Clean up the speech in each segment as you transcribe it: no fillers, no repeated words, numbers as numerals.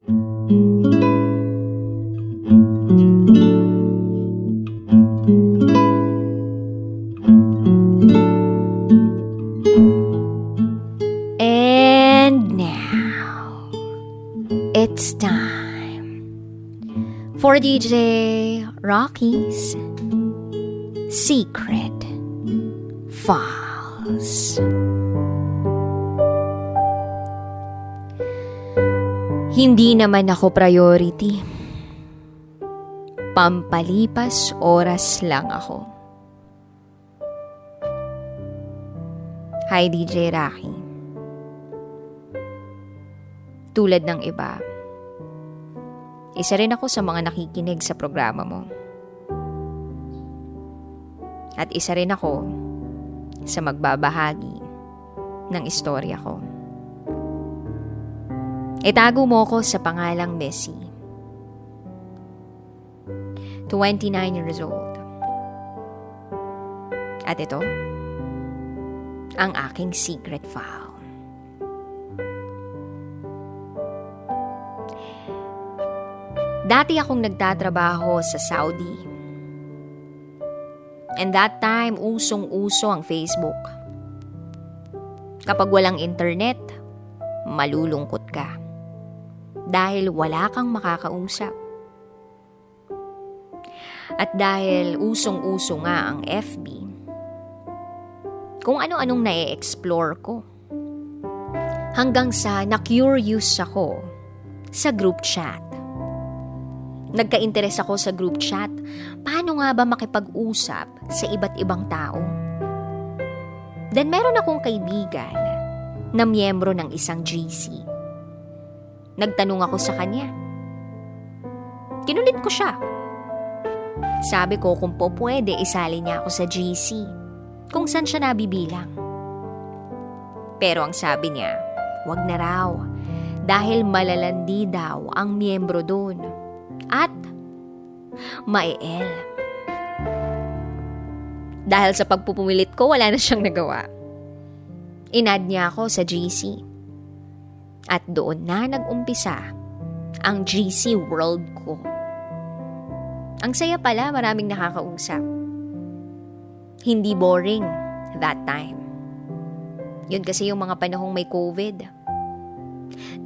And now, it's time for DJ Rocky's Secret Files. Hindi naman ako priority. Pampalipas oras lang ako. Hi DJ Rocky. Tulad ng iba, isa rin ako sa mga nakikinig sa programa mo. At isa rin ako sa magbabahagi ng istorya ko. Itago mo ko sa pangalang Missy. 29 years old. At ito, ang aking secret file. Dati akong nagtatrabaho sa Saudi. And that time, usong-uso ang Facebook. Kapag walang internet, malulungkot ka. Dahil wala kang makakausap. At dahil usong-uso nga ang FB, kung ano-anong na-explore ko. Hanggang sa na-curious ako sa group chat. Nagka-interes ako sa group chat. Paano nga ba makipag-usap sa iba't ibang tao? Then meron akong kaibigan na miyembro ng isang GC. Nagtanong ako sa kanya. Kinulit ko siya. Sabi ko kung po pwede isali niya ako sa GC, kung saan siya nabibilang. Pero ang sabi niya, wag na raw, dahil malalandi daw ang miyembro doon. At maiel. Dahil sa pagpupumilit ko, wala na siyang nagawa. Inad niya ako sa GC. At doon na nag-umpisa ang GC world ko. Ang saya pala, maraming nakakausap. Hindi boring that time. Yun kasi yung mga panahong may COVID.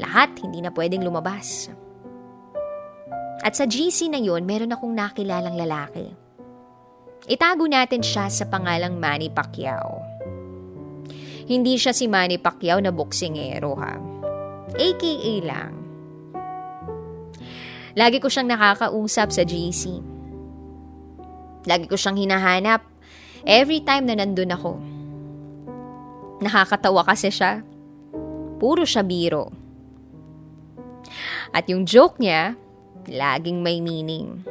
Lahat hindi na pwedeng lumabas. At sa GC na yun, meron akong nakilalang lalaki. Itago natin siya sa pangalang Manny Pacquiao. Hindi siya si Manny Pacquiao na boksingero ha. AKA lang. Lagi ko siyang nakakausap sa GC. Lagi ko siyang hinahanap every time na nandun ako. Nakakatawa kasi siya. Puro siya biro. At yung joke niya, laging may meaning.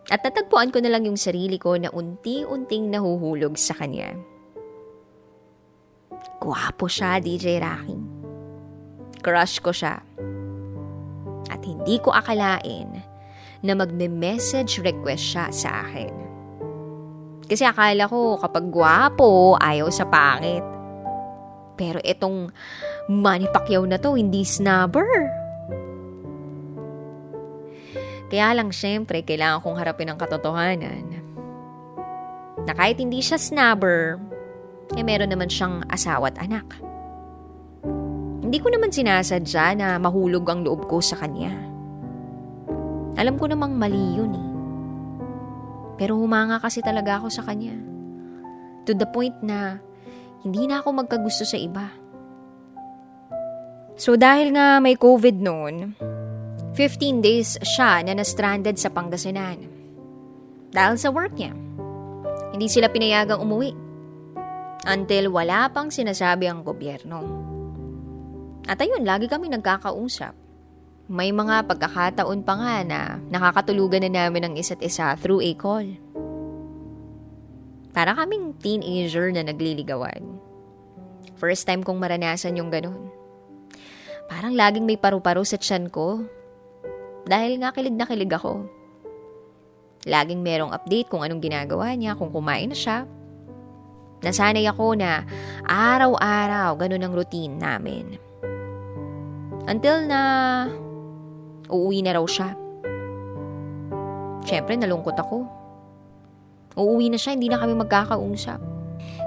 At natagpuan ko na lang yung sarili ko na unti-unting nahuhulog sa kanya. Gwapo siya, DJ Rocky. Crush ko siya. At hindi ko akalain na magme-message request siya sa akin. Kasi akala ko kapag gwapo, ayaw sa pangit. Pero itong Manny Pacquiao na to, hindi snubber. Kaya lang syempre, kailangan kong harapin ang katotohanan. Na kahit hindi siya snubber, meron naman siyang asawa at anak. Hindi ko naman sinasadya na mahulog ang loob ko sa kanya. Alam ko namang mali yun eh. Pero humanga kasi talaga ako sa kanya. To the point na hindi na ako magkagusto sa iba. So dahil nga may COVID noon, 15 days siya na na-stranded sa Pangasinan. Dahil sa work niya. Hindi sila pinayagang umuwi. Until wala pang sinasabi ang gobyerno. At ayun, lagi kami nagkakausap. May mga pagkakataon pa nga na nakakatulugan na namin ang isa't isa through a call. Para kaming teenager na nagliligawan. First time kong maranasan yung ganun. Parang laging may paru-paro sa tiyan ko. Dahil nga kilig na kilig ako. Laging merong update kung anong ginagawa niya, kung kumain na siya. Nasanay ako na araw-araw ganun ang routine namin. Until na uuwi na raw siya. Siyempre, nalungkot ako. Uuwi na siya, hindi na kami magkakausap.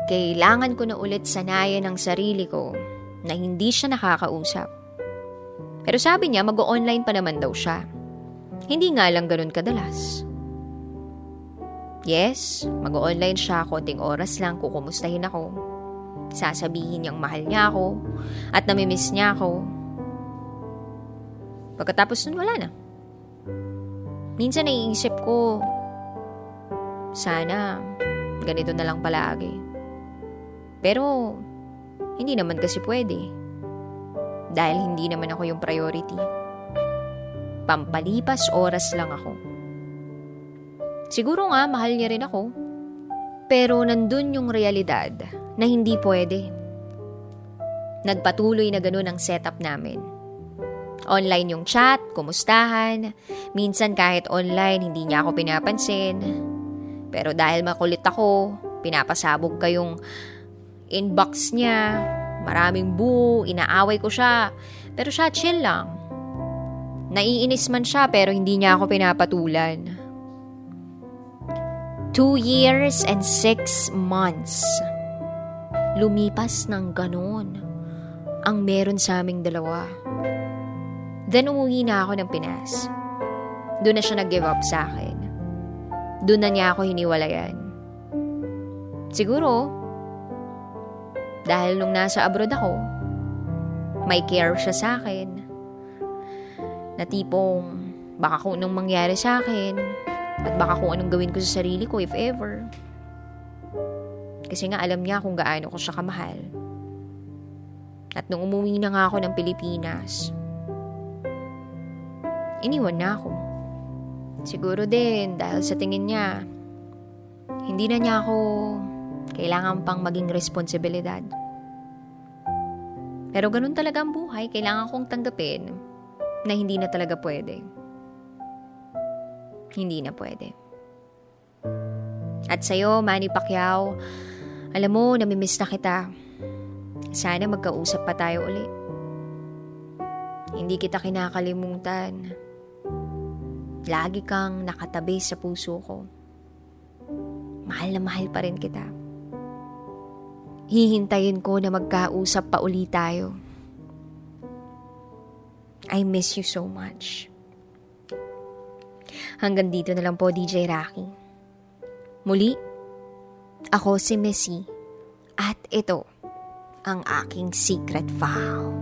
Kailangan ko na ulit sanayan ang sarili ko na hindi siya nakakausap. Pero sabi niya, mag-o-online pa naman daw siya. Hindi nga lang ganun kadalas. Yes, mag-o-online siya, konting oras lang, kukumustahin ako. Sasabihin niyang mahal niya ako at namimiss niya ako. Pagkatapos nun, wala na. Minsan naiisip ko, sana ganito na lang palagi. Pero hindi naman kasi pwede. Dahil hindi naman ako yung priority. Pampalipas oras lang ako. Siguro nga mahal niya rin ako. Pero nandun yung realidad na hindi pwede. Nagpatuloy na ganun ang setup namin. Online yung chat, kumustahan. Minsan kahit online, hindi niya ako pinapansin. Pero dahil makulit ako, pinapasabog kayong inbox niya. Maraming inaaway ko siya. Pero siya chill lang. Naiinis man siya pero hindi niya ako pinapatulan. 2 years and 6 months. Lumipas ng ganon ang meron sa aming dalawa. Then umuwi na ako ng Pinas. Doon na siya nag-give up sa akin. Doon na niya ako hiniwalayan. Siguro, dahil nung nasa abroad ako, may care siya sa akin. Na tipong, baka kung anong mangyari sa akin, at baka kung anong gawin ko sa sarili ko if ever. Kasi nga alam niya kung gaano ko siya kamahal. At nung umuwi na nga ako ng Pilipinas, iniwan na ako. Siguro din dahil sa tingin niya, hindi na niya ako kailangan pang maging responsibilidad. Pero ganun talaga ang buhay, kailangan kong tanggapin na hindi na talaga pwede. Hindi na pwede. At sa'yo, Manny Pacquiao, alam mo, namimiss na kita. Sana magkausap pa tayo ulit. Hindi kita kinakalimutan. Lagi kang nakatabi sa puso ko. Mahal na mahal pa rin kita. Hihintayin ko na magkausap pa ulit tayo. I miss you so much. Hanggang dito na lang po, DJ Rocky. Muli, ako si Missy at ito ang aking secret vow.